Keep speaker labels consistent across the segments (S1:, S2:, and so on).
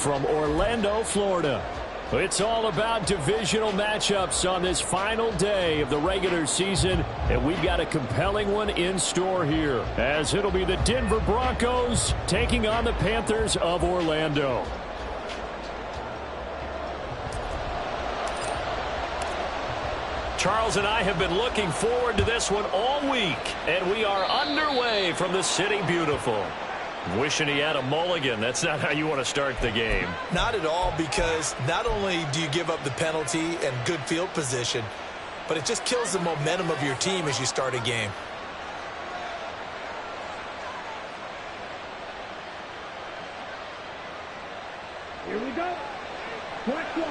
S1: from Orlando, Florida. It's all about divisional matchups on this final day of the regular season, and we've got a compelling one in store here, as it'll be the Denver Broncos taking on the Panthers of Orlando. Charles and I have been looking forward to this one all week, and we are underway from the City Beautiful. Wishing he had a mulligan. That's not how you want to start the game.
S2: Not at all, because not only do you give up the penalty and good field position, but it just kills the momentum of your team as you start a game.
S3: Here we go. Watch one.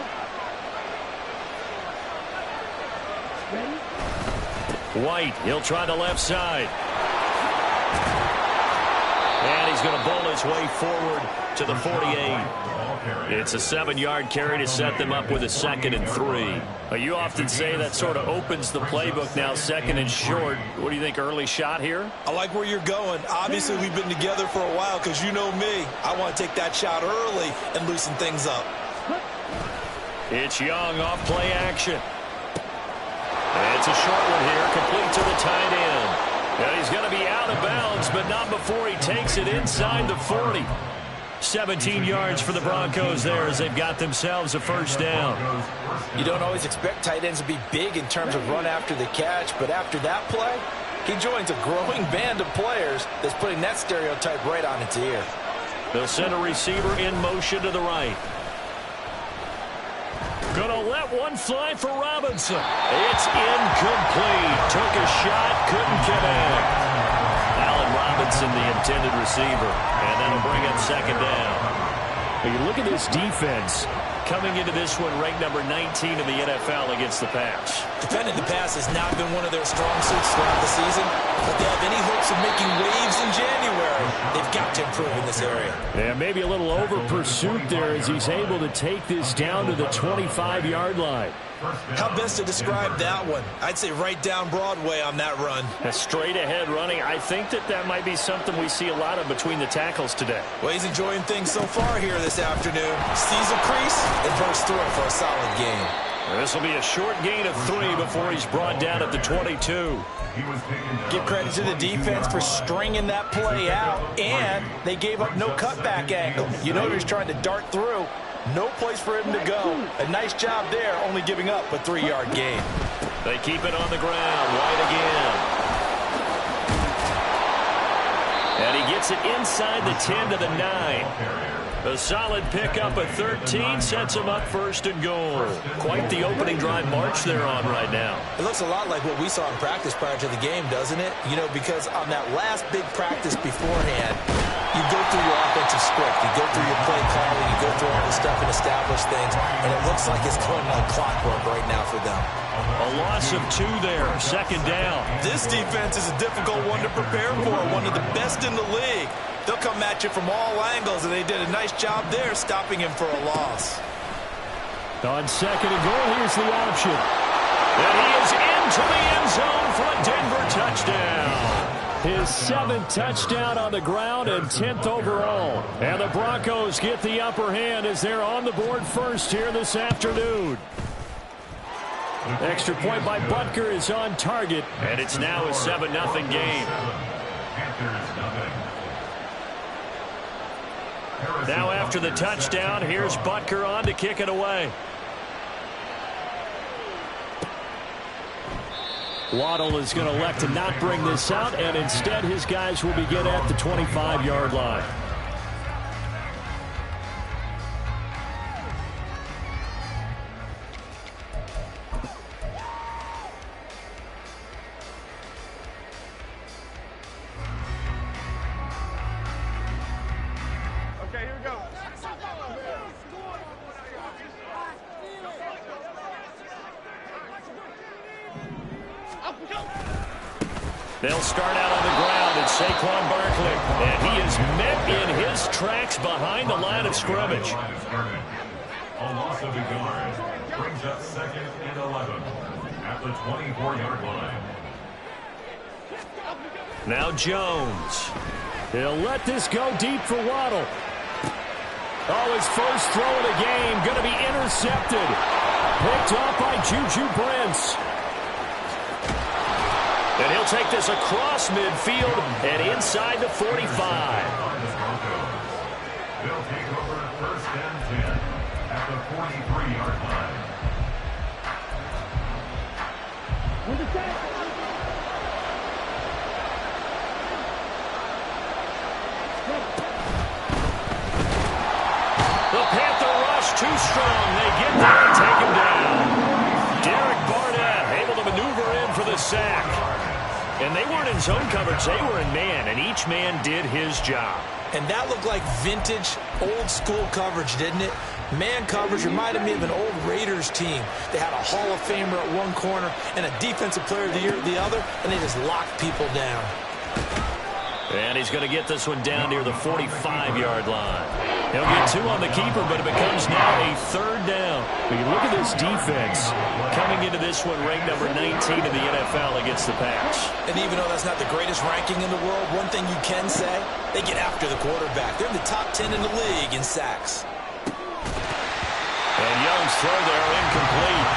S3: Ready?
S1: White, he'll try the left side. And he's going to bowl his way forward to the 48. It's a 7-yard carry to set them up with a 2nd and 3. You often say that sort of opens the playbook now, 2nd and short. What do you think, early shot here?
S2: I like where you're going. Obviously, we've been together for a while because you know me. I want to take that shot early and loosen things up.
S1: It's Young off play action. And it's a short one here, complete to the tight end. And he's going to be out of bounds, but not before he takes it inside the 40. 17 yards for the Broncos there as they've got themselves a first down.
S2: You don't always expect tight ends to be big in terms of run after the catch, but after that play, he joins a growing band of players that's putting that stereotype right on its ear.
S1: They'll send a receiver in motion to the right. Gonna let one fly for Robinson. It's incomplete. Took a shot, couldn't connect. Allen Robinson, the intended receiver. And that'll bring up 2nd down. When you look at this defense, coming into this one ranked number 19 in the NFL against the pass.
S2: Defending the pass has not been one of their strong suits throughout the season, but they have any hopes of making waves in January. They've got to improve in this area.
S1: Yeah, maybe a little over pursuit there as he's able to take this down to the 25-yard line.
S2: How best to describe that one? I'd say right down Broadway on that run.
S1: A straight ahead running. I think that might be something we see a lot of between the tackles today.
S2: Well, he's enjoying things so far here this afternoon. Sees a crease and bursts through it for a solid gain.
S1: This will be a short gain of 3 before he's brought down at the 22.
S2: Give credit to the defense for stringing that play out, and they gave up no cutback angle. You know he's trying to dart through. No place for him to go. A nice job there, only giving up a 3-yard gain.
S1: They keep it on the ground. White again. And he gets it inside the 10 to the 9. A solid pickup of 13 sets him up 1st and goal. Quite the opening drive march they're on right now.
S2: It looks a lot like what we saw in practice prior to the game, doesn't it? You know, because on that last big practice beforehand, you go through your offensive script, you go through your play calling, you go through all the stuff and establish things, and it looks like it's going like clockwork right now for them.
S1: A loss of 2 there, 2nd down.
S2: This defense is a difficult one to prepare for, one of the best in the league. They'll come at you from all angles, and they did a nice job there stopping him for a loss.
S1: On 2nd and goal, here's the option. And he is into the end zone for a Denver touchdown. His 7th touchdown on the ground and 10th overall. And the Broncos get the upper hand as they're on the board first here this afternoon. Extra point by Butker is on target, and it's now a 7-0 game. Now after the touchdown, here's Butker on to kick it away. Waddle is going to elect to not bring this out, and instead his guys will begin at the 25-yard line. They'll start out on the ground at Saquon Barkley, and he is met in his tracks behind the line of scrimmage.
S4: A loss of a yard brings up 2nd and 11 at the 24-yard line.
S1: Now Jones. He'll let this go deep for Waddle. Oh, his first throw of the game going to be intercepted. Picked off by Juju Brents. And he'll take this across midfield and inside the 45.
S4: They'll take over first and 10 at the 43-yard line.
S1: The Panther rush too strong. They get there and take him down. Derek Barnett able to maneuver in for the sack. And they weren't in zone coverage. They were in man, and each man did his job.
S2: And that looked like vintage, old-school coverage, didn't it? Man coverage reminded me of an old Raiders team. They had a Hall of Famer at one corner and a Defensive Player of the Year at the other, and they just locked people down.
S1: And he's going to get this one down near the 45-yard line. He'll get 2 on the keeper, but it becomes now a third down. When you look at this defense, coming into this one ranked number 19 in the NFL against the pass.
S2: And even though that's not the greatest ranking in the world, one thing you can say, they get after the quarterback. They're in the top 10 in the league in sacks.
S1: And Young's throw there incomplete.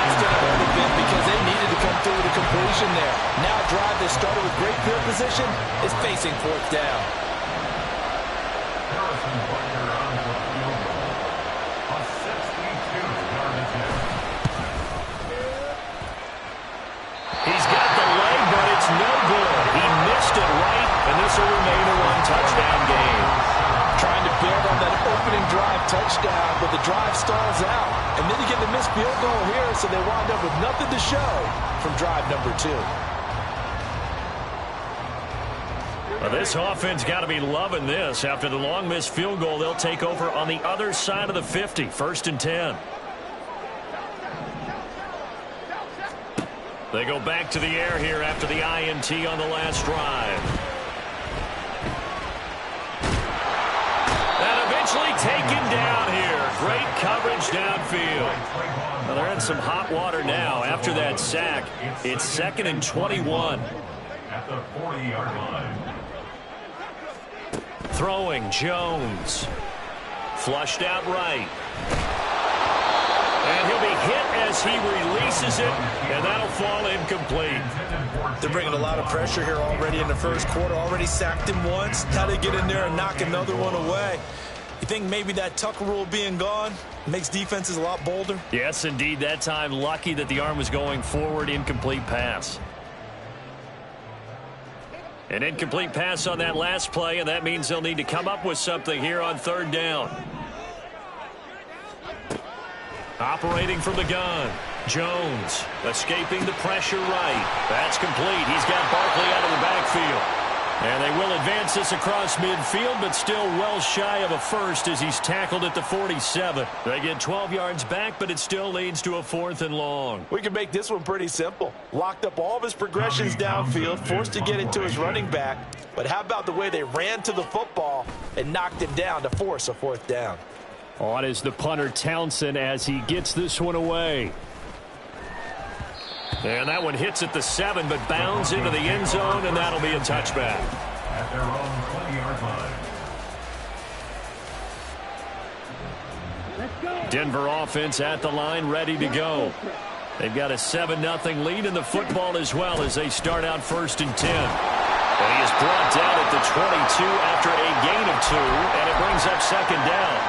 S2: Instead of a bit because they needed to come through with a completion there. Now a drive that started with great field position is facing fourth down.
S4: Harrison Butker on for the field goal. A 62-yard attempt.
S1: He's got the leg, but it's no good. He missed it right, and this will remain a one-touchdown game.
S2: Trying to build on that opening drive touchdown, but the drive stalls out. And then you get the missed field goal here, so they wind up with nothing to show from drive number 2.
S1: Well, this offense got to be loving this. After the long missed field goal, they'll take over on the other side of the 50, 1st and 10. They go back to the air here after the INT on the last drive. And eventually taken down here. Great coverage downfield. Well, they're in some hot water now after that sack. It's 2nd and 21.
S4: At the 40-yard line.
S1: Throwing, Jones. Flushed out right. And he'll be hit as he releases it, and that'll fall incomplete.
S2: They're bringing a lot of pressure here already in the first quarter. Already sacked him once. How they get in there and knock another one away. You think maybe that Tucker rule being gone makes defenses a lot bolder?
S1: Yes, indeed. That time, lucky that the arm was going forward. Incomplete pass. An incomplete pass on that last play, and that means they'll need to come up with something here on 3rd down. Operating from the gun. Jones escaping the pressure right. That's complete. He's got Barkley out of the backfield. And they will advance this across midfield, but still well shy of a first as he's tackled at the 47. They get 12 yards back, but it still leads to a 4th and long.
S2: We can make this one pretty simple. Locked up all of his progressions downfield, forced to get it to his running back. But how about the way they ran to the football and knocked him down to force a 4th down?
S1: On is the punter Townsend as he gets this one away. And that one hits at the 7, but bounds into the end zone, and that'll be a touchback.
S4: At their own 20-yard line.
S1: Denver offense at the line, ready to go. They've got a 7-0 lead in the football as well as they start out 1st and 10. And he is brought down at the 22 after a gain of 2, and it brings up 2nd down.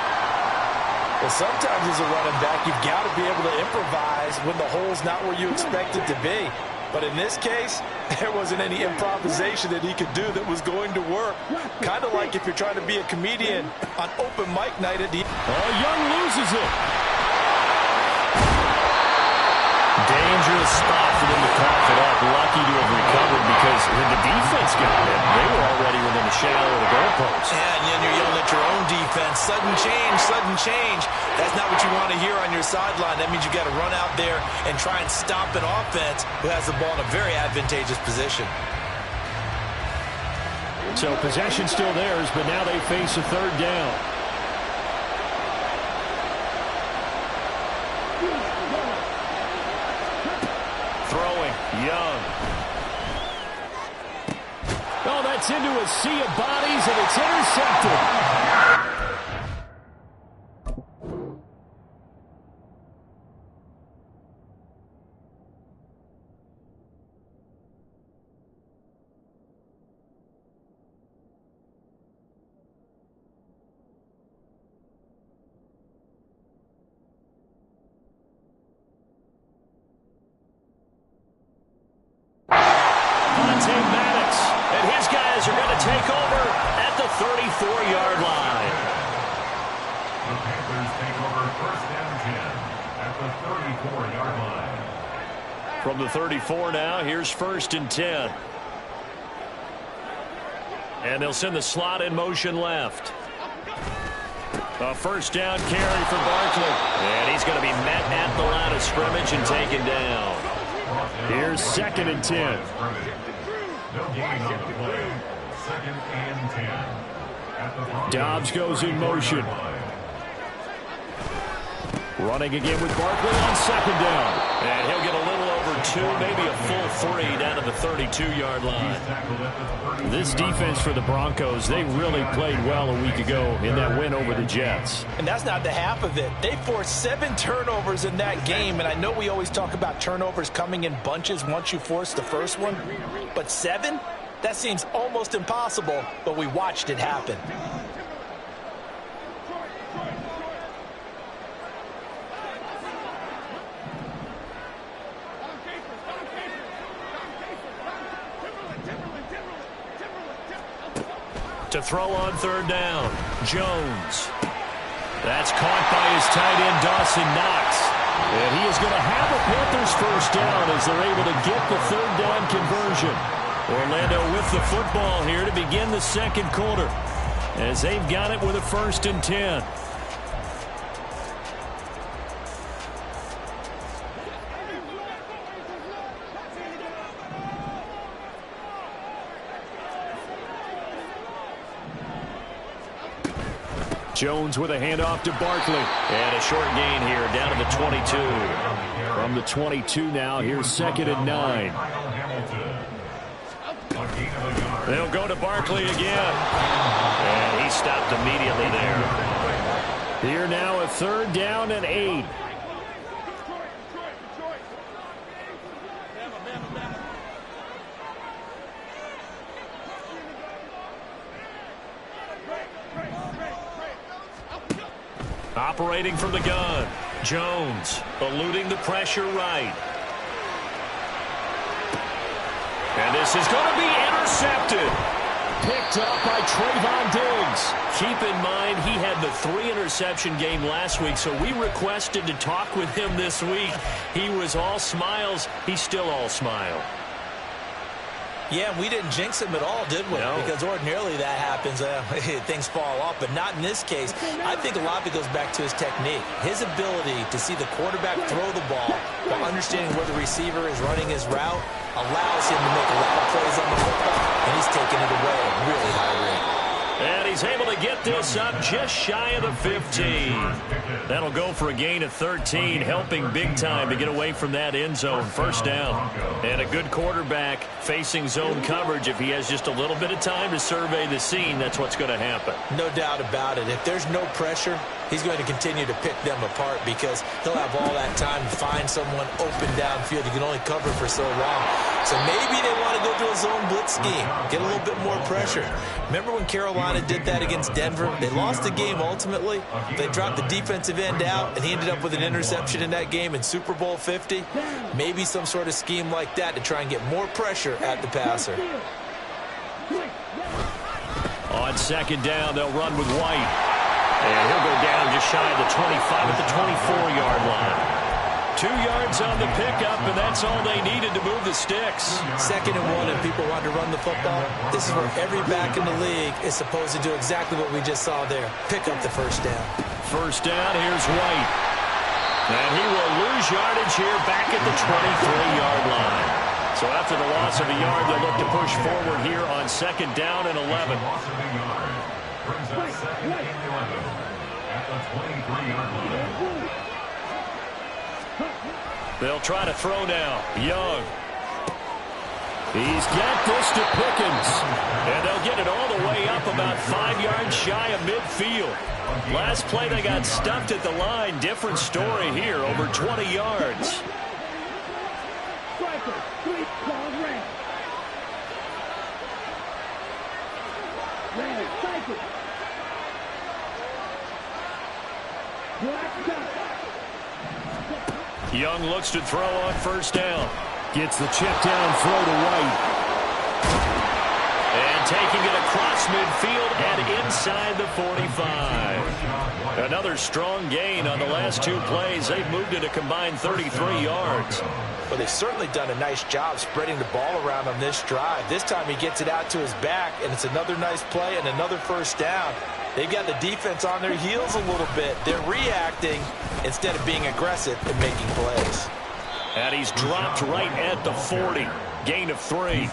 S2: Well, sometimes as a running back, you've got to be able to improvise when the hole's not where you expect it to be. But in this case, there wasn't any improvisation that he could do that was going to work. Kind of like if you're trying to be a comedian on open mic night at the...
S1: Oh, Young loses it. Dangerous spot for them to cough it up. Lucky to have recovered because when the defense got it, they were already within the shadow of the goalpost.
S2: Yeah, and then you're yelling at your own defense. Sudden change, sudden change. That's not what you want to hear on your sideline. That means you got to run out there and try and stop an offense who has the ball in a very advantageous position.
S1: So possession still theirs, but now they face a 3rd down. Throwing, Young. Oh, that's into a sea of bodies, and it's intercepted. the 34-yard line.
S4: The Panthers take over first and 10 at the 34-yard line.
S1: From the 34 now, here's first and 10. And they'll send the slot in motion left. A first down carry for Barkley. And he's going to be met at the line of scrimmage and taken down. Here's second and 10.
S4: No gain on the play. Second and 10. At the
S1: Dobbs goes in motion. Running again with Barkley on second down. And he'll get a little over 2, maybe a full 3 down to the 32-yard line. This defense for the Broncos, they really played well a week ago in that win over the Jets.
S2: And that's not the half of it. They forced 7 turnovers in that game, and I know we always talk about turnovers coming in bunches once you force the first one, but 7? That seems almost impossible, but we watched it happen.
S1: To throw on third down, Jones. That's caught by his tight end, Dawson Knox. And he is going to have a Panthers first down as they're able to get the third down conversion. Orlando with the football here to begin the second quarter as they've got it with a first and 10. Jones with a handoff to Barkley. And a short gain here down to the 22. From the 22 now, here's second and 9. They'll go to Barkley again. And he stopped immediately there. Here now a third down and 8. Operating from the gun, Jones eluding the pressure right. And this is going to be intercepted. Picked up by Trayvon Diggs. Keep in mind he had the 3-interception game last week, so we requested to talk with him this week. He was all smiles. He's still all smile.
S2: Yeah, we didn't jinx him at all, did we?
S1: No.
S2: Because ordinarily that happens. Things fall off, but not in this case. I think a lot of it goes back to his technique. His ability to see the quarterback throw the ball while understanding where the receiver is running his route allows him to make a lot of plays on the football, and he's taking it away at a really high rate.
S1: And he's able to get this up just shy of the 15. That'll go for a gain of 13, helping big time to get away from that end zone. First down. And a good quarterback facing zone coverage. If he has just a little bit of time to survey the scene, that's what's going to happen.
S2: No doubt about it. If there's no pressure, he's going to continue to pick them apart because he'll have all that time to find someone open downfield. He can only cover for so long. So maybe they want to go to a zone blitz scheme, get a little bit more pressure. Remember when Carolina did that against Denver? They lost the game ultimately. They dropped the defensive end out, and he ended up with an interception in that game in Super Bowl 50. Maybe some sort of scheme like that to try and get more pressure at the passer.
S1: On second down, they'll run with White. And he'll go down just shy of the 25 at the 24-yard line. 2 yards on the pickup, and that's all they needed to move the sticks.
S2: Second and 1, and people want to run the football. This is where every back in the league is supposed to do exactly what we just saw there. Pick up the first down.
S1: First down, here's White. And he will lose yardage here back at the 23-yard line. So after the loss of a yard, they'll look to push forward here on second down and 11.
S4: Loss of a yard brings up second and 11 at the 23-yard line.
S1: They'll try to throw now. Young. He's got this to Pickens. And they'll get it all the way up about 5 yards shy of midfield. Last play they got stuffed at the line. Different story here, over 20 yards. Young looks to throw on first down. Gets the check down throw to White. And taking it across midfield and inside the 45. Another strong gain on the last two plays. They've moved it a combined 33 yards.
S2: Well, they've certainly done a nice job spreading the ball around on this drive. This time he gets it out to his back, and it's another nice play and another first down. They've got the defense on their heels a little bit. They're reacting instead of being aggressive and making plays.
S1: And he's dropped right at the 40. Gain of 3.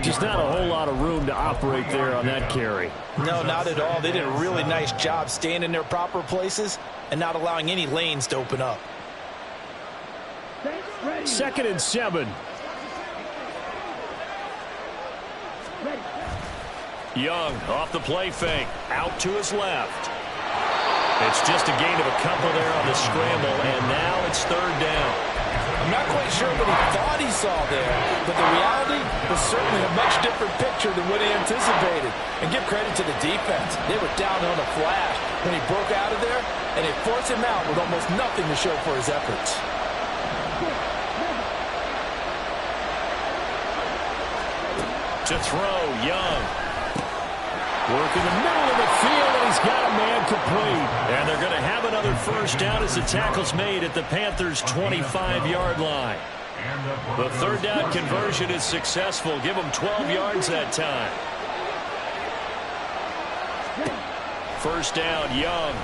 S1: Just not a whole lot of room to operate there on that carry.
S2: No, not at all. They did a really nice job staying in their proper places and not allowing any lanes to open up.
S1: 2nd and 7. Young off the play fake. Out to his left. It's just a gain of a couple there on the scramble, and now it's 3rd down.
S2: I'm not quite sure what he thought he saw there, but the reality was certainly a much different picture than what he anticipated. And give credit to the defense. They were down on a flash when he broke out of there, and they forced him out with almost nothing to show for his efforts.
S1: To throw, Young. Work in the middle of the field, and he's got a man complete. And they're going to have another first down as the tackle's made at the Panthers' 25-yard line. The 3rd down conversion is successful. Give them 12 yards that time. First down, Young.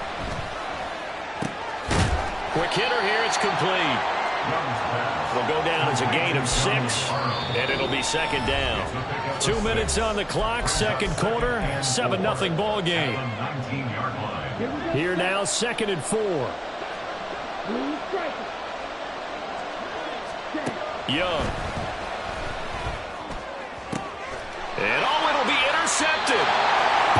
S1: Quick hitter here, it's complete. It'll go down as a gain of 6, and it'll be 2nd down. 2 minutes on the clock, 2nd quarter, 7-0 ball game. Here now, 2nd and 4. Young. And it'll be intercepted.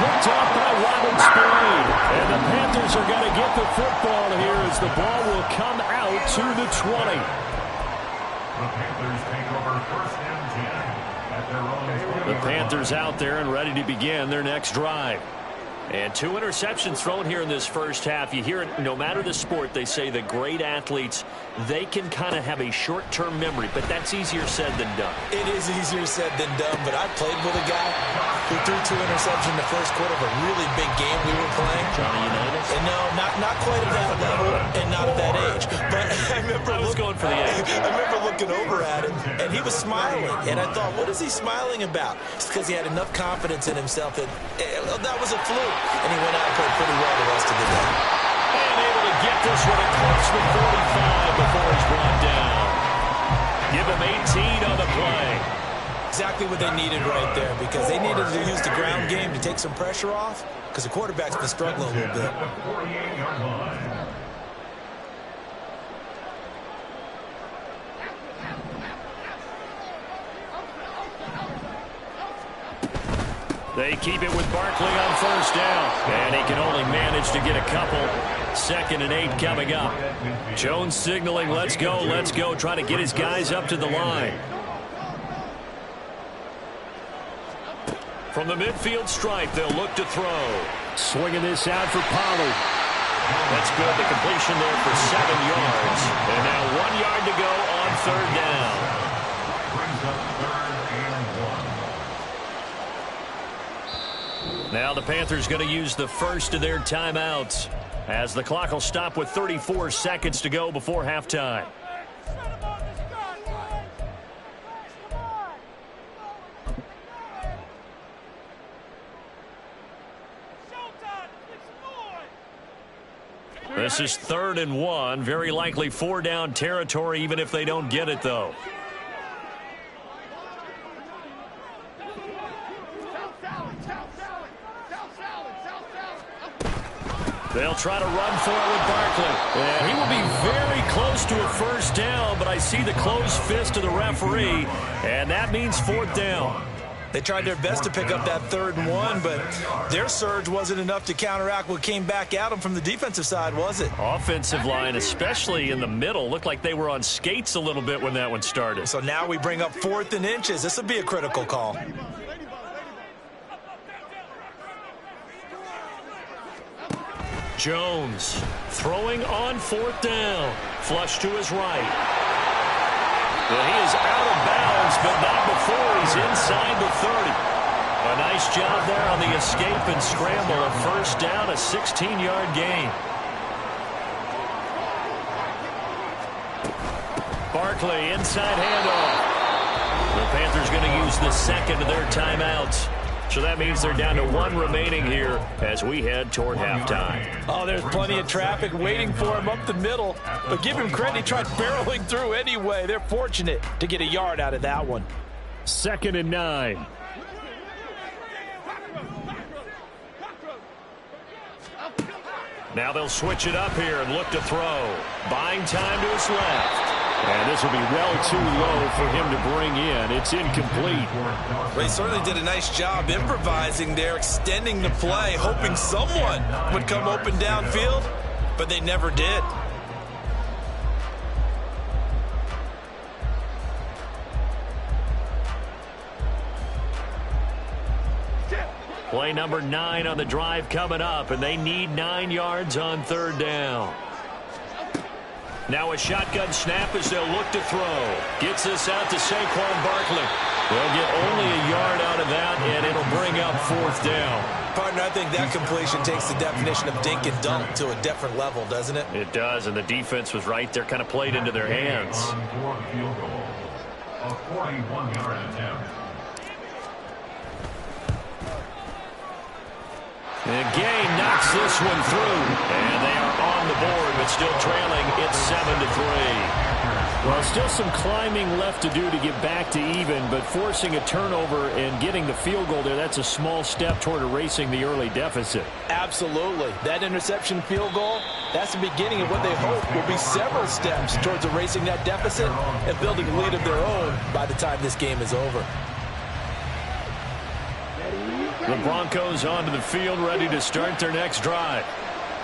S1: Picked off by Robert Spillane. And the Panthers are going to get the football here as the ball will come out to the 20.
S4: The Panthers take over 1st and 10 at their own 20.
S1: The Panthers out there and ready to begin their next drive. And 2 interceptions thrown here in this first half. You hear it, no matter the sport, they say the great athletes, they can kind of have a short-term memory, but that's easier said than done.
S2: It is easier said than done, but I played with a guy who threw 2 interceptions in the first quarter of a really big game we were playing.
S1: Johnny Unitas?
S2: And no, not quite at that level and not at that age. But I was
S1: going for the age.
S2: I remember looking over at him, and he was smiling. And I thought, what is he smiling about? It's because he had enough confidence in himself that that was a fluke. And he went out and played pretty well the rest of the day.
S1: And able to get this one across the 45 before he's brought down. Give him 18 on the play.
S2: Exactly what they needed right there, because they needed to use the ground game to take some pressure off, because the quarterback's been struggling a little bit.
S1: They keep it with Barkley on first down. And he can only manage to get a couple. 2nd and 8 coming up. Jones signaling, let's go, trying to get his guys up to the line. From the midfield stripe, they'll look to throw. Swinging this out for Pollard. That's good. The completion there for 7 yards. And now 1 yard to go on 3rd down.
S4: Brings up 3rd and 1.
S1: Now the Panthers going to use the first of their timeouts as the clock will stop with 34 seconds to go before halftime. This is 3rd and 1. Very likely 4-down territory, even if they don't get it, though. They'll try to run for it with Barkley. And he will be very close to a first down, but I see the closed fist of the referee, and that means 4th down.
S2: They tried their best to pick up that 3rd and 1, but their surge wasn't enough to counteract what came back at them from the defensive side, was it?
S1: Offensive line, especially in the middle, looked like they were on skates a little bit when that one started.
S2: So now we bring up 4th and inches. This will be a critical call.
S1: Jones throwing on 4th down. Flush to his right. Well, he is out of bounds, but not before he's inside the 30. A nice job there on the escape and scramble. A first down, a 16-yard gain. Barkley, inside handoff. The Panthers going to use the second of their timeouts. So that means they're down to one remaining here as we head toward halftime.
S2: Oh, there's plenty of traffic waiting for him up the middle. But give him credit, he tried barreling through anyway. They're fortunate to get a yard out of that one.
S1: 2nd and 9. Now they'll switch it up here and look to throw. Buying time to his left. And this will be well too low for him to bring in. It's incomplete.
S2: Well, he certainly did a nice job improvising there, extending the play, hoping someone would come open downfield, but they never did.
S1: Play number 9 on the drive coming up, and they need 9 yards on 3rd down. Now a shotgun snap as they'll look to throw. Gets this out to Saquon Barkley. They'll get only a yard out of that, and it'll bring up 4th down.
S2: Partner, I think that completion takes the definition of dink and dunk to a different level, doesn't it?
S1: It does, and the defense was right there, kind of played into their hands.
S4: A 41-yard attempt.
S1: And Gay knocks this one through. And they are on the board, but still trailing. It's 7-3. Well, still some climbing left to do to get back to even, but forcing a turnover and getting the field goal there, that's a small step toward erasing the early deficit.
S2: Absolutely. That interception field goal, that's the beginning of what they hope will be several steps towards erasing that deficit and building a lead of their own by the time this game is over.
S1: The Broncos onto the field, ready to start their next drive.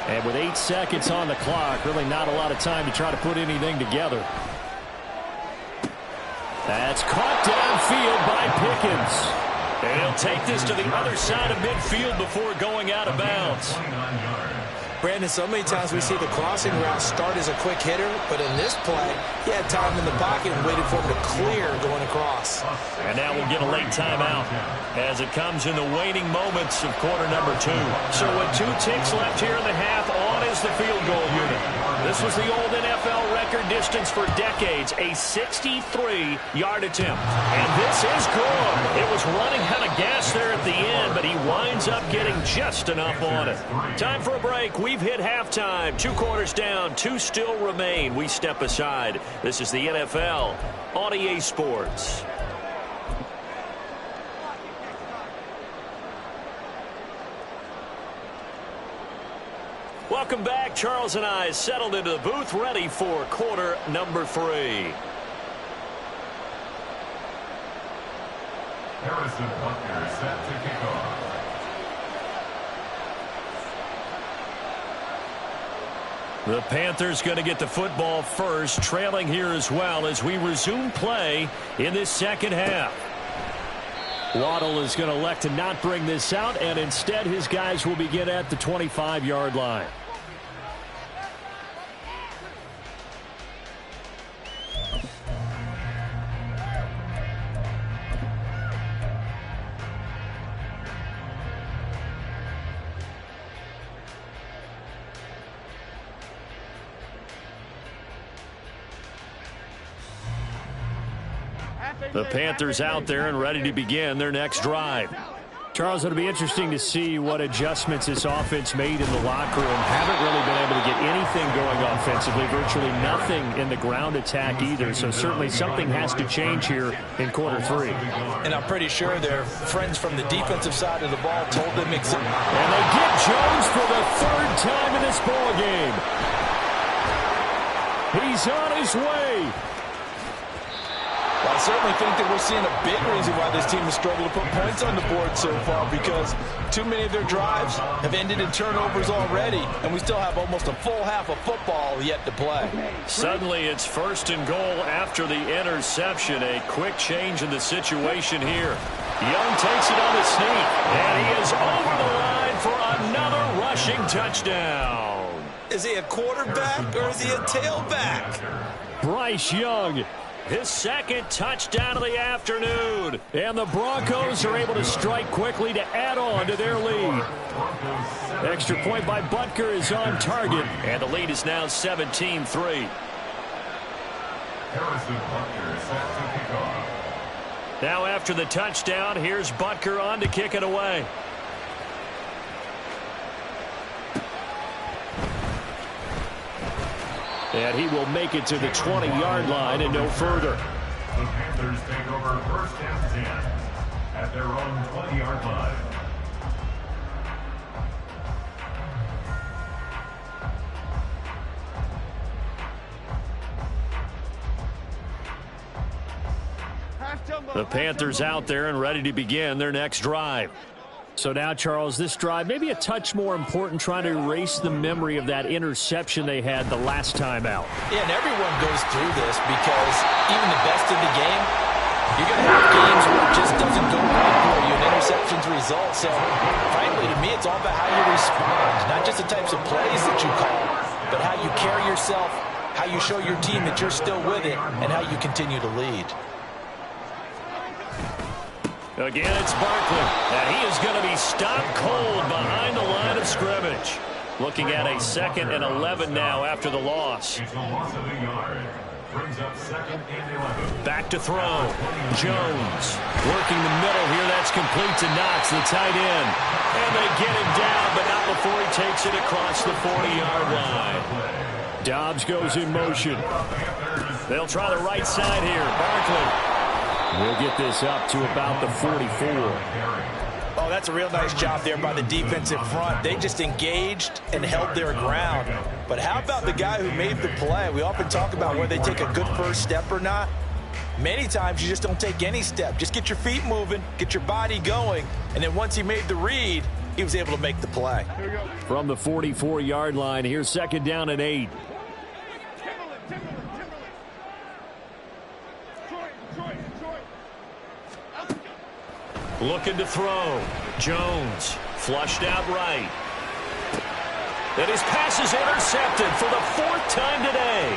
S1: And with 8 seconds on the clock, really not a lot of time to try to put anything together. That's caught downfield by Pickens. And he'll take this to the other side of midfield before going out of bounds.
S2: Brandon, so many times we see the crossing route start as a quick hitter, but in this play, he had time in the pocket and waited for him to clear going across.
S1: And now we'll get a late timeout as it comes in the waning moments of quarter number 2. So with 2 ticks left here in the half, on is the field goal unit. This was the old NFL record distance for decades, a 63-yard attempt. And this is good. It was running out of gas there at the end, but he winds up getting just enough on it. Time for a break. We've hit halftime. 2 quarters down, 2 still remain. We step aside. This is the NFL on EA Sports. Welcome back. Charles and I settled into the booth, ready for quarter number 3.
S4: Harrison Butker set to kick off.
S1: The Panthers going to get the football first, trailing here as well as we resume play in this second half. Waddle is going to elect to not bring this out, and instead his guys will begin at the 25-yard line. The Panthers out there and ready to begin their next drive. Charles, it'll be interesting to see what adjustments this offense made in the locker room. Haven't really been able to get anything going offensively, virtually nothing in the ground attack either. So certainly something has to change here in quarter 3.
S2: And I'm pretty sure their friends from the defensive side of the ball told them exactly.
S1: And they get Jones for the 3rd time in this ball game. He's on his way.
S2: Well, I certainly think that we're seeing a big reason why this team has struggled to put points on the board so far, because too many of their drives have ended in turnovers already, and we still have almost a full half of football yet to play.
S1: Suddenly it's 1st and goal after the interception. A quick change in the situation here. Young takes it on the sneak, and he is over the line for another rushing touchdown.
S2: Is he a quarterback or is he a tailback?
S1: Bryce Young His second touchdown of the afternoon. And the Broncos are able to strike quickly to add on to their lead. Extra point by Butker is on target. And the lead is now 17-3.
S4: Harrison Butker set to kick off.
S1: Now after the touchdown, here's Butker on to kick it away. And he will make it to the 20-yard line and no further.
S4: The Panthers take over first and 10 at their own 20-yard line.
S1: The Panthers out there and ready to begin their next drive. So now, Charles, this drive may be a touch more important, trying to erase the memory of that interception they had the last time out.
S2: Yeah, and everyone goes through this because even the best in the game, you're going to have games where it just doesn't go right for you, and interceptions result. So, frankly, to me, it's all about how you respond, not just the types of plays that you call, but how you carry yourself, how you show your team that you're still with it, and how you continue to lead.
S1: Again, it's Barkley, and he is going to be stopped cold behind the line of scrimmage. Looking at a 2nd and 11 now after the loss.
S4: It's a loss of a yard. Brings up 2nd and 11.
S1: Back to throw. Jones working the middle here. That's complete to Knox, the tight end. And they get him down, but not before he takes it across the 40-yard line. Dobbs goes in motion. They'll try the right side here. Barkley. We'll get this up to about the 44.
S2: Oh, that's a real nice job there by the defensive front. They just engaged and held their ground. But how about the guy who made the play? We often talk about whether they take a good first step or not. Many times you just don't take any step. Just get your feet moving, get your body going, and then once he made the read, he was able to make the play.
S1: From the 44-yard line, here's 2nd down and 8. Looking to throw. Jones flushed out right. And his pass is intercepted for the 4th time today.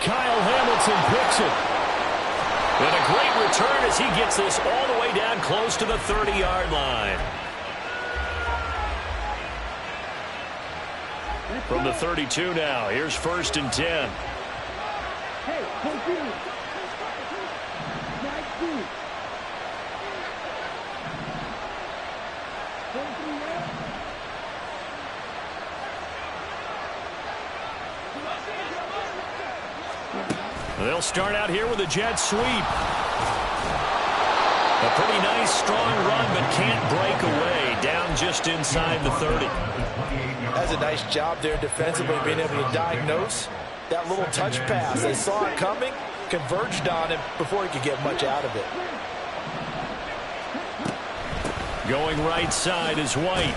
S1: Kyle Hamilton picks it. And a great return as he gets this all the way down close to the 30-yard line. From the 32 now, here's 1st and 10.
S3: Hey, confused.
S1: They'll start out here with a jet sweep. A pretty nice, strong run, but can't break away. Down just inside the 30.
S2: That's a nice job there defensively, being able to diagnose that little touch pass. They saw it coming, converged on him before he could get much out of it.
S1: Going right side is White.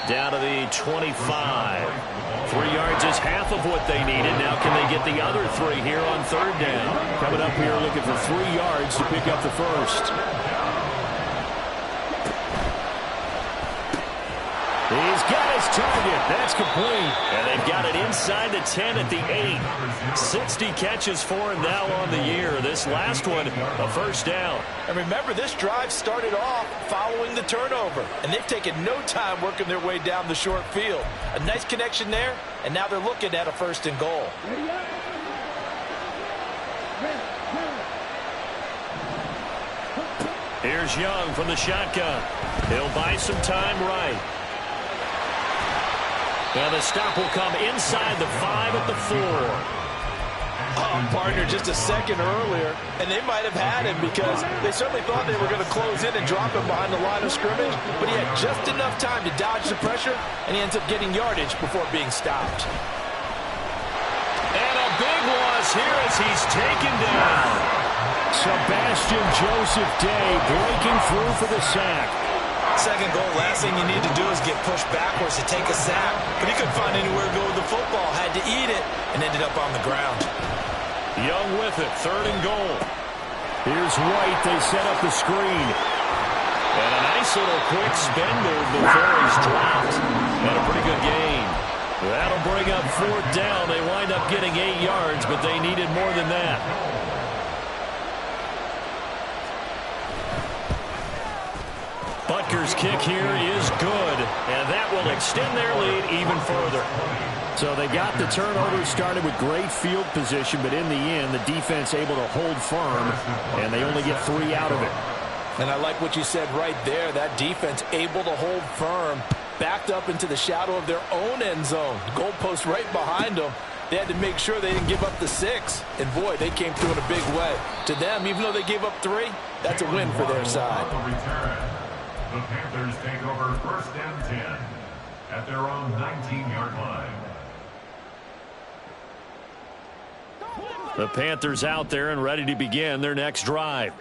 S1: Down to the 25. 3 yards is half of what they needed. Now can they get the other 3 here on 3rd down? Coming up here looking for 3 yards to pick up the first. He's got his target. That's complete. And they've got it inside the 10 at the 8. 60 catches for him now on the year. This last one, a 1st down.
S2: And remember, this drive started off following the turnover. And they've taken no time working their way down the short field. A nice connection there, and now they're looking at a 1st and goal.
S1: Here's Young from the shotgun. He'll buy some time right. Now the stop will come inside the 5 at the 4.
S2: Partner, just a second earlier, and they might have had him because they certainly thought they were going to close in and drop him behind the line of scrimmage, but he had just enough time to dodge the pressure, and he ends up getting yardage before being stopped.
S1: And a big loss here as he's taken down. Sebastian Joseph Day breaking through for the sack.
S2: Second goal, last thing you need to do is get pushed backwards to take a sack. But he couldn't find anywhere to go with the football. Had to eat it and ended up on the ground.
S1: Young with it, 3rd and goal. Here's White. They set up the screen. And a nice little quick spin move before he's dropped. And a pretty good gain. That'll bring up 4th down. They wind up getting 8 yards, but they needed more than that. Panthers kick here is good, and that will extend their lead even further.
S5: So they got the turnover started with great field position, but in the end, the defense able to hold firm, and they only get 3 out of it.
S2: And I like what you said right there. That defense able to hold firm, backed up into the shadow of their own end zone. Goalpost right behind them. They had to make sure they didn't give up the 6. And, boy, they came through in a big way. To them, even though they gave up 3, that's a win for their side.
S4: The Panthers take over 1st and 10 at their own 19-yard line.
S1: The Panthers out there and ready to begin their next drive.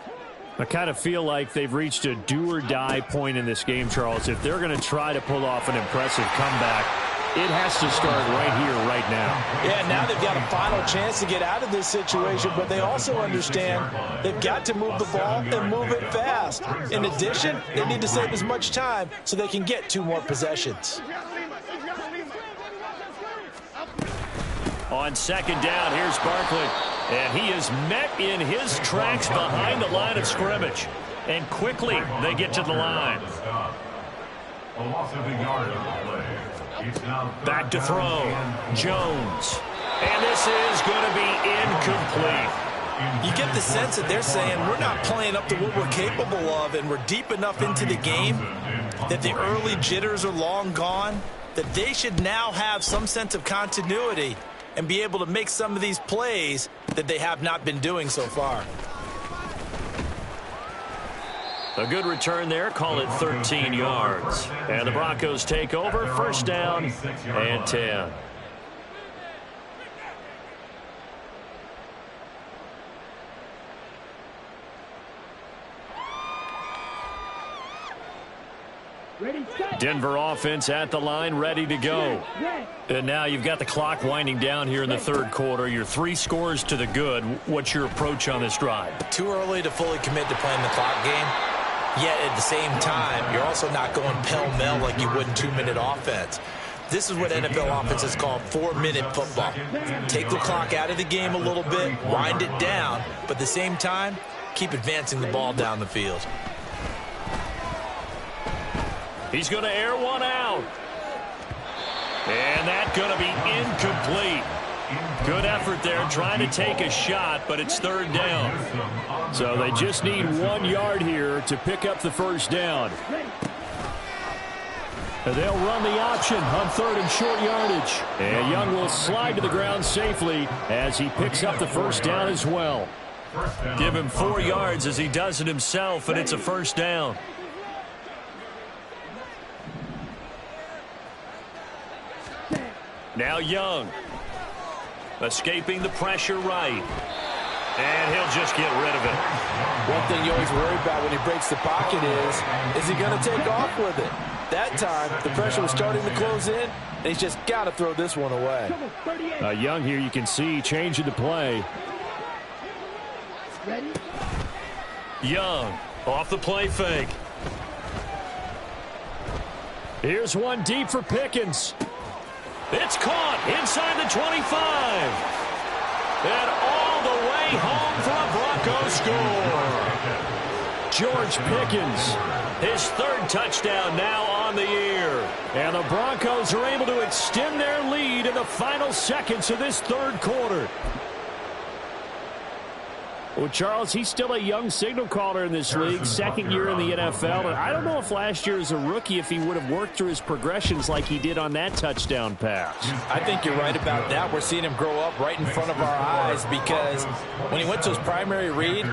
S5: I kind of feel like they've reached a do-or-die point in this game, Charles. If they're going to try to pull off an impressive comeback, it has to start right here, right now.
S2: Yeah, now they've got a final chance to get out of this situation, but they also understand they've got to move the ball and move it fast. In addition, they need to save as much time so they can get 2 more possessions.
S1: On 2nd down, here's Barkley. And he is met in his tracks behind the line of scrimmage. And quickly, they get to the line.
S4: A loss of a yard on the play.
S1: Back to throw. Jones. And this is going to be incomplete.
S2: You get the sense that they're saying we're not playing up to what we're capable of, and we're deep enough into the game that the early jitters are long gone, that they should now have some sense of continuity and be able to make some of these plays that they have not been doing so far.
S1: A good return there. Call it 13 yards. And the Broncos take over. 1st down and 10. Denver offense at the line, ready to go. And now you've got the clock winding down here in the 3rd quarter. You're 3 scores to the good. What's your approach on this drive?
S2: Too early to fully commit to playing the clock game. Yet at the same time, you're also not going pell-mell like you would in 2-minute offense. This is what NFL offenses call 4-minute football. Take the clock out of the game a little bit, wind it down, but at the same time, keep advancing the ball down the field.
S1: He's going to air one out. And that's going to be incomplete. Good effort there trying to take a shot, but it's 3rd down.
S5: So they just need 1 yard here to pick up the 1st down. And they'll run the option on 3rd and short yardage. And Young will slide to the ground safely as he picks up the 1st down as well.
S1: Give him 4 yards as he does it himself, and it's a 1st down. Now Young. Escaping the pressure right. And he'll just get rid of it.
S2: One thing you always worry about when he breaks the pocket is he going to take off with it? That time, the pressure was starting to close in, and he's just got to throw this one away.
S5: Young here, you can see, changing the play.
S1: Young off the play fake.
S5: Here's one deep for Pickens.
S1: It's caught inside the 25. And all the way home for a Broncos score.
S5: George Pickens.
S1: His 3rd touchdown now on the year.
S5: And the Broncos are able to extend their lead in the final seconds of this 3rd quarter. Well, Charles, he's still a young signal caller in this league, 2nd year in the NFL. And I don't know if last year as a rookie, if he would have worked through his progressions like he did on that touchdown pass.
S2: I think you're right about that. We're seeing him grow up right in front of our eyes because when he went to his primary read,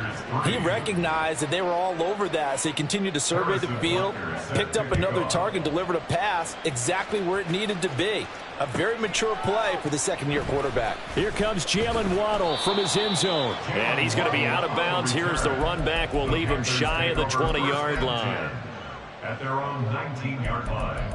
S2: he recognized that they were all over that. So he continued to survey the field, picked up another target, delivered a pass exactly where it needed to be. A very mature play for the 2nd-year quarterback.
S5: Here comes Jalen Waddle from his end zone.
S1: And he's going to be out of bounds. Here's the run back. Will leave him shy of the 20-yard line.
S4: At their own 19-yard line.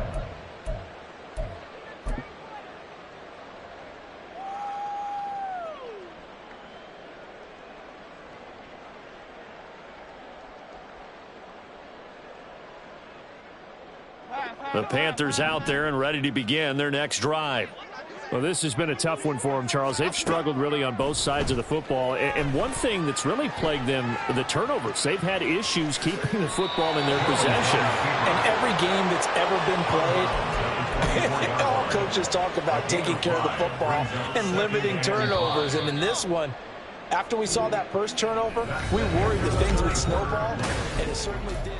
S1: The Panthers out there and ready to begin their next drive.
S5: Well, this has been a tough one for them, Charles. They've struggled really on both sides of the football. And one thing that's really plagued them, the turnovers. They've had issues keeping the football in their possession.
S2: And every game that's ever been played, all coaches talk about taking care of the football and limiting turnovers. And in this one, after we saw that first turnover, we worried that things would snowball, and it certainly did.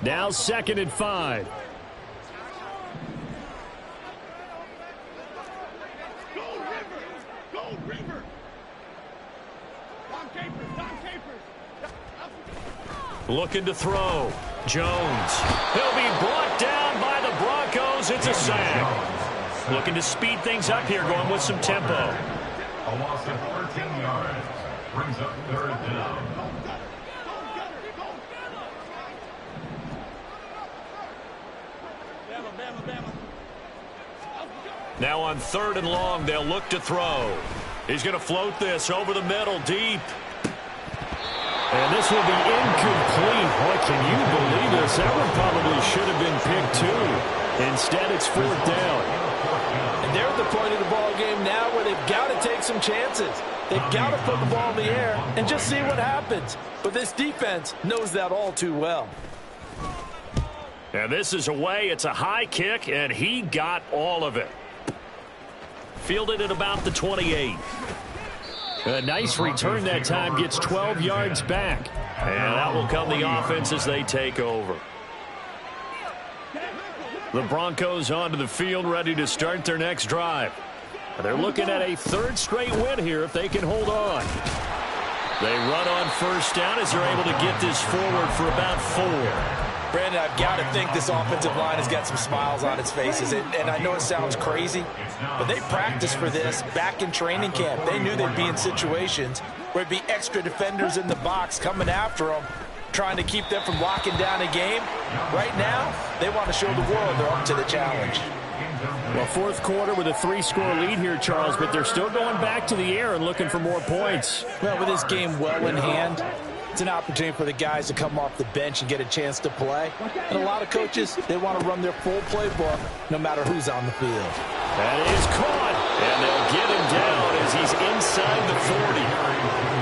S5: Now 2nd and 5.
S3: Go River! Go River! Don Capers!
S1: Looking to throw. Jones. He'll be brought down by the Broncos. It's a sack. Looking to speed things up here, going with some tempo.
S4: A loss of 13 yards. Brings up 3rd down.
S1: Now on 3rd and long, they'll look to throw. He's going to float this over the middle, deep.
S5: And this will be incomplete. Boy, can you believe this? That one probably should have been picked too. Instead, it's 4th down.
S2: And they're at the point of the ball game now where they've got to take some chances. They've got to put the ball in the air and just see what happens. But this defense knows that all too well.
S1: And this is away. It's a high kick, and he got all of it. Fielded at about the 28. A nice return that time, gets 12 yards back. And that will come the offense as they take over. The Broncos onto the field, ready to start their next drive. They're looking at a 3rd straight win here if they can hold on. They run on 1st down as they're able to get this forward for about 4.
S2: Brandon, I've got to think this offensive line has got some smiles on its faces. And I know it sounds crazy, but they practiced for this back in training camp. They knew they'd be in situations where it'd be extra defenders in the box coming after them, trying to keep them from locking down a game. Right now, they want to show the world they're up to the challenge.
S5: Well, 4th quarter with a 3-score lead here, Charles, but they're still going back to the air and looking for more points.
S2: Well, with this game well in hand, it's an opportunity for the guys to come off the bench and get a chance to play. And a lot of coaches, they want to run their full playbook no matter who's on the field.
S1: That is caught, and they'll get him down as he's inside the 40.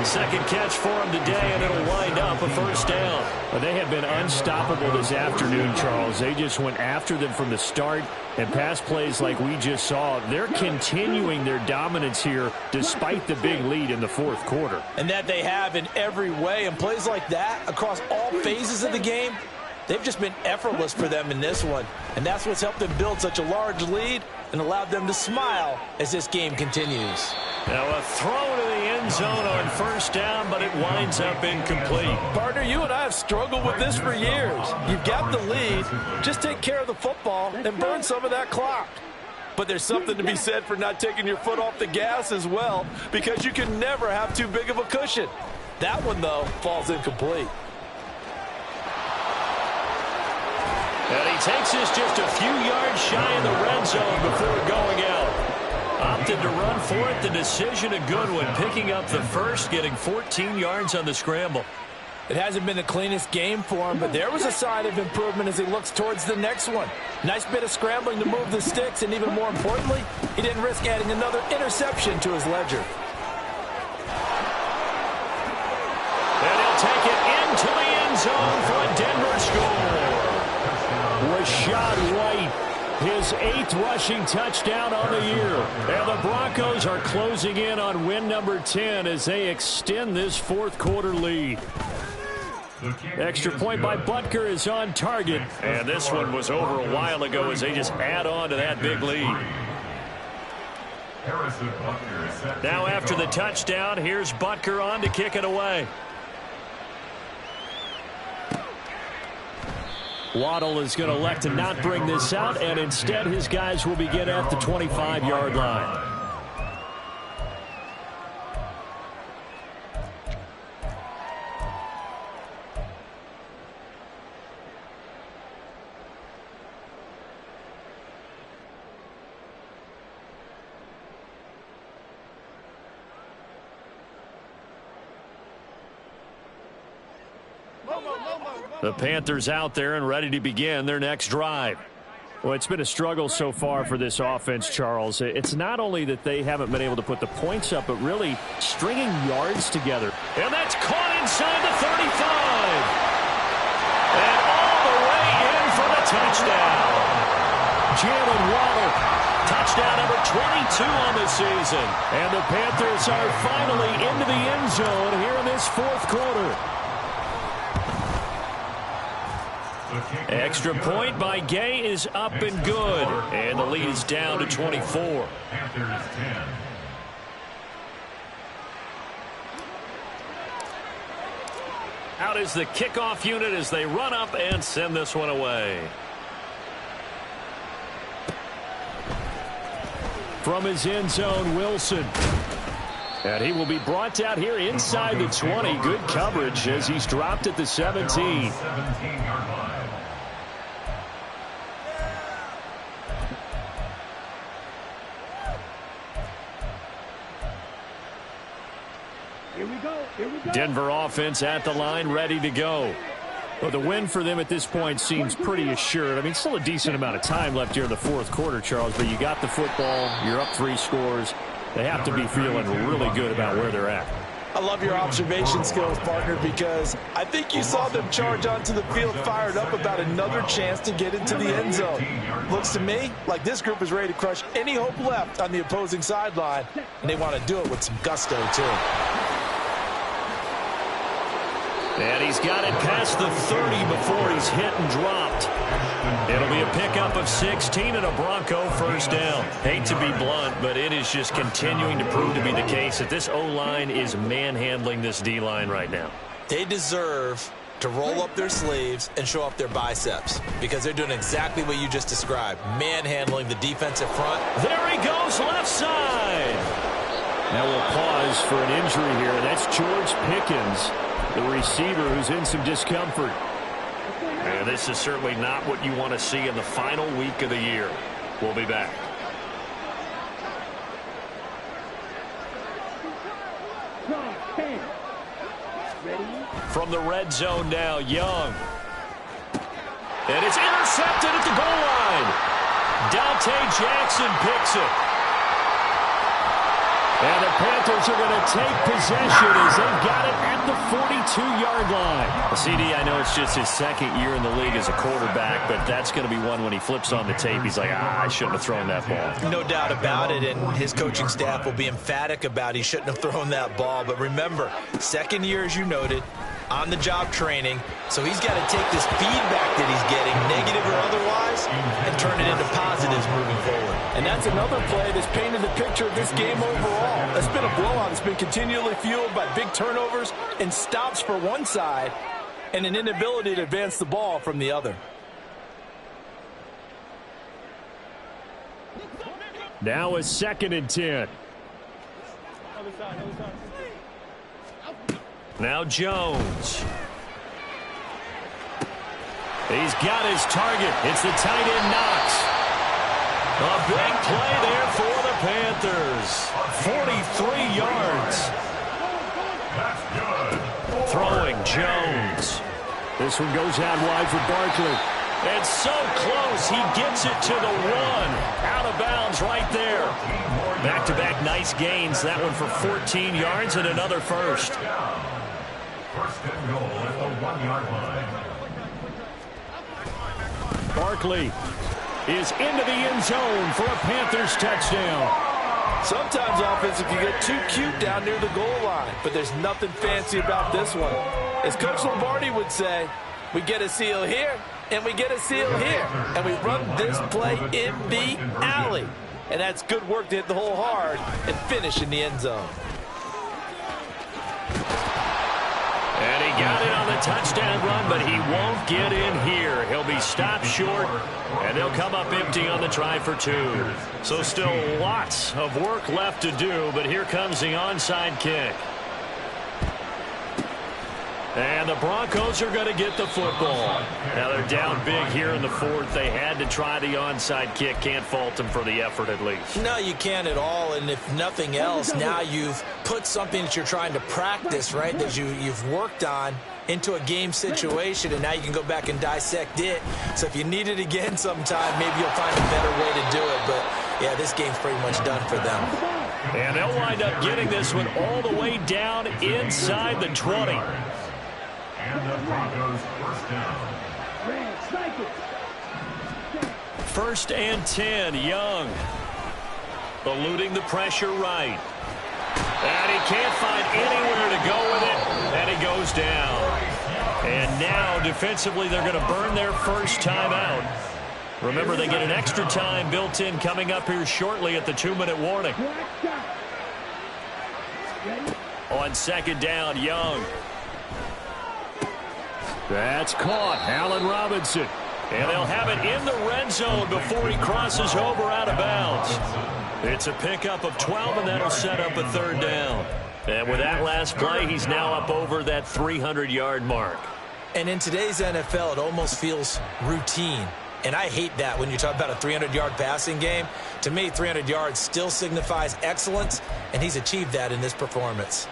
S1: Second catch for him today, and it'll wind up a 1st down.
S5: Well, they have been unstoppable this afternoon, Charles. They just went after them from the start, and pass plays like we just saw. They're continuing their dominance here despite the big lead in the 4th quarter.
S2: And that they have in every way. And plays like that across all phases of the game, they've just been effortless for them in this one. And that's what's helped them build such a large lead and allowed them to smile as this game continues.
S1: Now a throw to the end zone on 1st down, but it winds up incomplete.
S2: Partner, you and I have struggled with this for years. You've got the lead. Just take care of the football and burn some of that clock. But there's something to be said for not taking your foot off the gas as well, because you can never have too big of a cushion. That one, though, falls incomplete.
S1: And he takes this just a few yards shy of the red zone before going out. Opted to run for it. The decision a good one. Picking up the 1st, getting 14 yards on the scramble.
S2: It hasn't been the cleanest game for him, but there was a sign of improvement as he looks towards the next one. Nice bit of scrambling to move the sticks, and even more importantly, he didn't risk adding another interception to his ledger.
S1: And he'll take it into the end zone for a Denver score.
S5: Rashad White, his 8th rushing touchdown on the year. And the Broncos are closing in on win number 10 as they extend this 4th quarter lead. Extra point by Butker is on target.
S1: And this one was over a while ago as they just add on to that big lead. Now after the touchdown, here's Butker on to kick it away.
S5: Waddle is going to elect to not bring this out, and instead his guys will begin at the 25-yard line. The Panthers out there and ready to begin their next drive. Well, it's been a struggle so far for this offense, Charles. It's not only that they haven't been able to put the points up, but really stringing yards together. And that's caught inside the 35. And all the way in for the touchdown. Jalen Waddle, touchdown number 22 on the season. And the Panthers are finally into the end zone here in this fourth quarter. Extra point by Gay is up and good. And the lead is down to 24.
S4: Panthers 10.
S5: Out is the kickoff unit as they run up and send this one away. From his end zone, Wilson. And he will be brought down here inside the 20. Good coverage as he's dropped at the 17.
S4: 17-yard line.
S3: Here we go. Here we go.
S5: Denver offense at the line, ready to go. Well, the win for them at this point seems pretty assured. I mean, still a decent amount of time left here in the fourth quarter, Charles, but you got the football, you're up 3 scores. They have to be feeling really good about where they're at.
S2: I love your observation skills, partner, because I think you saw them charge onto the field fired up about another chance to get into the end zone. Looks to me like this group is ready to crush any hope left on the opposing sideline, and they want to do it with some gusto, too.
S5: And he's got it past the 30 before he's hit and dropped. It'll be a pickup of 16 and a Bronco first down. Hate to be blunt, but it is just continuing to prove to be the case that this O-line is manhandling this D-line right now.
S2: They deserve to roll up their sleeves and show off their biceps because they're doing exactly what you just described, manhandling the defensive front.
S5: There he goes, left side. Now we'll pause for an injury here. That's George Pickens, the receiver who's in some discomfort. And this is certainly not what you want to see in the final week of the year. We'll be back. From the red zone now, Young. And it's intercepted at the goal line. Dante Jackson picks it. And the Panthers are going to take possession as they've got it at the 42-yard line. CD, I know it's just his second year in the league as a quarterback, but that's going to be one when he flips on the tape. He's like, I shouldn't have thrown that ball.
S2: No doubt about it, and his coaching staff will be emphatic about he shouldn't have thrown that ball. But remember, second year, as you noted, on-the-job training, so he's got to take this feedback that he's getting, negative or otherwise, and turn it into positives moving forward.
S6: And that's another play that's painted the picture of this game overall. It's been a blowout. It's been continually fueled by big turnovers and stops for one side and an inability to advance the ball from the other.
S5: Now a 2nd and 10. Now Jones. He's got his target. It's the tight end Knox. A big play there for the Panthers. 43 yards.
S4: That's good.
S5: Throwing Jones. This one goes out wide for Barkley. And so close, he gets it to the 1. Out of bounds right there. Back-to-back nice gains. That one for 14 yards and another first.
S4: First and goal at the 1-yard line.
S5: Barkley is into the end zone for a Panthers touchdown.
S6: Sometimes offensive can get too cute down near the goal line, but there's nothing fancy about this one. As Coach Lombardi would say, we get a seal here, and we get a seal here, and we run this play in the alley. And that's good work to hit the hole hard and finish in the end zone.
S5: And he got it on the touchdown run, but he won't get in here. He'll be stopped short, and they'll come up empty on the try for 2. So still lots of work left to do, but here comes the onside kick. And the Broncos are going to get the football. Now they're down big here in the fourth. They had to try the onside kick. Can't fault them for the effort at least.
S2: No, you can't at all. And if nothing else, now you've put something that you're trying to practice, right, that you've worked on into a game situation, and now you can go back and dissect it. So if you need it again sometime, maybe you'll find a better way to do it. But, yeah, this game's pretty much done for them.
S5: And they'll wind up getting this one all the way down inside the 20.
S4: And the Broncos first down.
S5: First and 10, Young. Eluding the pressure right. And he can't find anywhere to go with it, and he goes down. And now, defensively, they're going to burn their first timeout. Remember, they get an extra time built in coming up here shortly at the 2-minute warning. On second down, Young. That's caught. Allen Robinson. And they'll have it in the red zone before he crosses over out of bounds. It's a pickup of 12, and that'll set up a third down. And with that last play, he's now up over that 300-yard mark.
S2: And in today's NFL, it almost feels routine. And I hate that when you talk about a 300-yard passing game. To me, 300 yards still signifies excellence, and he's achieved that in this performance.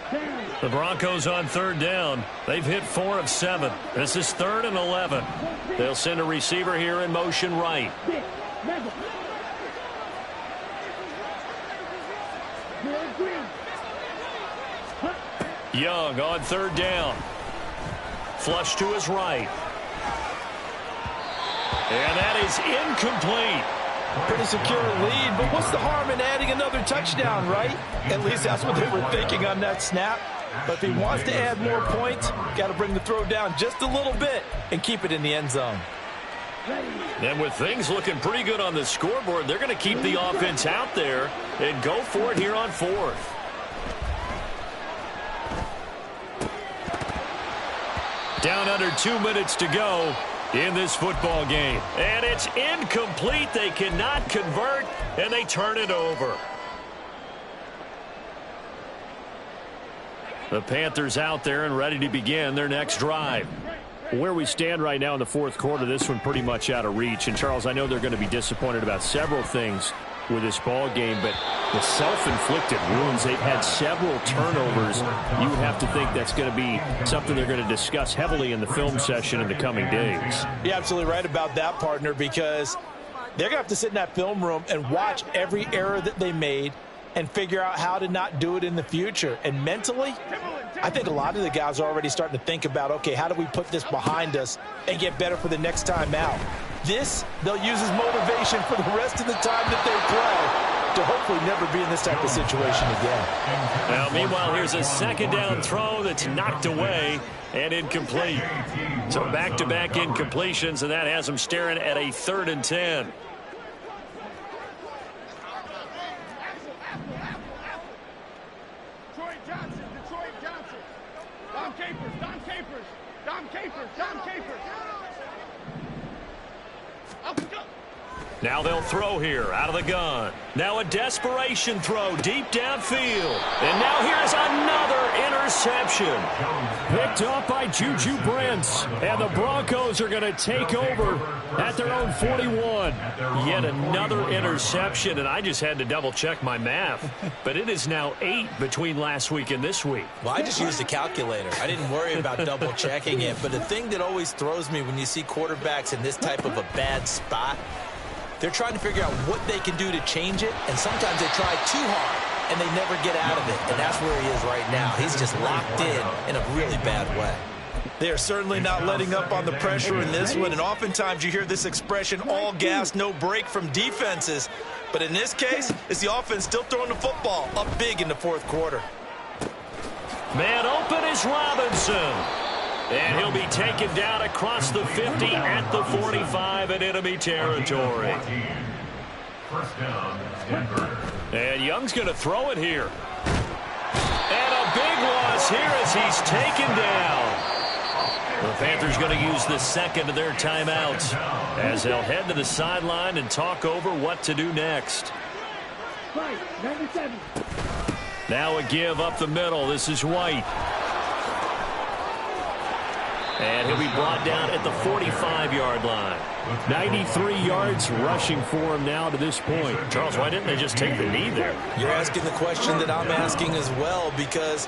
S5: The Broncos on third down. They've hit 4 of 7. This is 3rd and 11. They'll send a receiver here in motion right. Young on third down. Flush to his right. And that is incomplete.
S6: Pretty secure lead, but what's the harm in adding another touchdown, right? At least that's what they were thinking on that snap. But if he wants to add more points, got to bring the throw down just a little bit and keep it in the end zone.
S5: And with things looking pretty good on the scoreboard, they're going to keep the offense out there and go for it here on 4th. Down under 2 minutes to go in this football game. And it's incomplete. They cannot convert, and they turn it over. The Panthers out there and ready to begin their next drive. Where we stand right now in the 4th quarter, this one pretty much out of reach. And, Charles, I know they're going to be disappointed about several things with this ball game, but the self-inflicted wounds, they've had several turnovers. You would have to think that's going to be something they're going to discuss heavily in the film session in the coming days.
S2: You're absolutely right about that, partner, because they're going to have to sit in that film room and watch every error that they made and figure out how to not do it in the future. And mentally, I think a lot of the guys are already starting to think about, okay, how do we put this behind us and get better for the next time out? This, they'll use as motivation for the rest of the time that they play to hopefully never be in this type of situation again.
S5: Now, meanwhile, here's a second down throw that's knocked away and incomplete. So back-to-back incompletions, and that has them staring at a 3rd and 10. Now they'll throw here out of the gun. Now a desperation throw deep downfield. And now here's another interception. Picked up by Juju Brents. And the Broncos are going to take over at their own 41. Yet another interception, and I just had to double-check my math. But it is now 8 between last week and this week.
S2: Well, I just used a calculator. I didn't worry about double-checking it. But the thing that always throws me when you see quarterbacks in this type of a bad spot, they're trying to figure out what they can do to change it, and sometimes they try too hard, and they never get out of it. And that's where he is right now. He's just locked in a really bad way. They are certainly not letting up on the pressure in this one, and oftentimes you hear this expression, all gas, no break from defenses. But in this case, it's the offense still throwing the football up big in the 4th quarter.
S5: Man open is Robinson. And he'll be taken down across the 50 at the 45 in enemy territory.
S4: First down, Denver.
S5: And Young's going to throw it here. And a big loss here as he's taken down. The Panthers going to use the second of their timeouts as they'll head to the sideline and talk over what to do next. Now a give up the middle. This is White. And he'll be brought down at the 45-yard line. 93 yards rushing for him now to this point. Charles, why didn't they just take the knee there?
S2: You're asking the question that I'm asking as well, because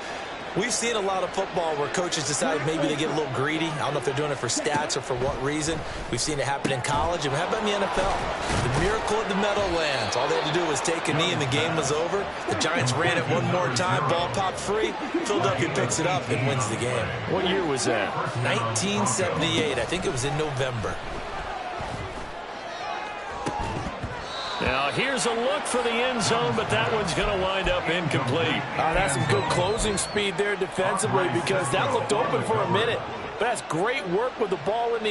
S2: We've seen a lot of football where coaches decide maybe they get a little greedy. I don't know if they're doing it for stats or for what reason. We've seen it happen in college. And how about in the NFL? The miracle of the Meadowlands. All they had to do was take a knee and the game was over. The Giants ran it one more time. Ball popped free. Philadelphia picks it up and wins the game.
S5: What year was that?
S2: 1978. I think it was in November.
S5: Now, here's a look for the end zone, but that one's going to wind up incomplete.
S6: That's some good closing speed there defensively because that looked open for a minute. But that's great work with the ball in the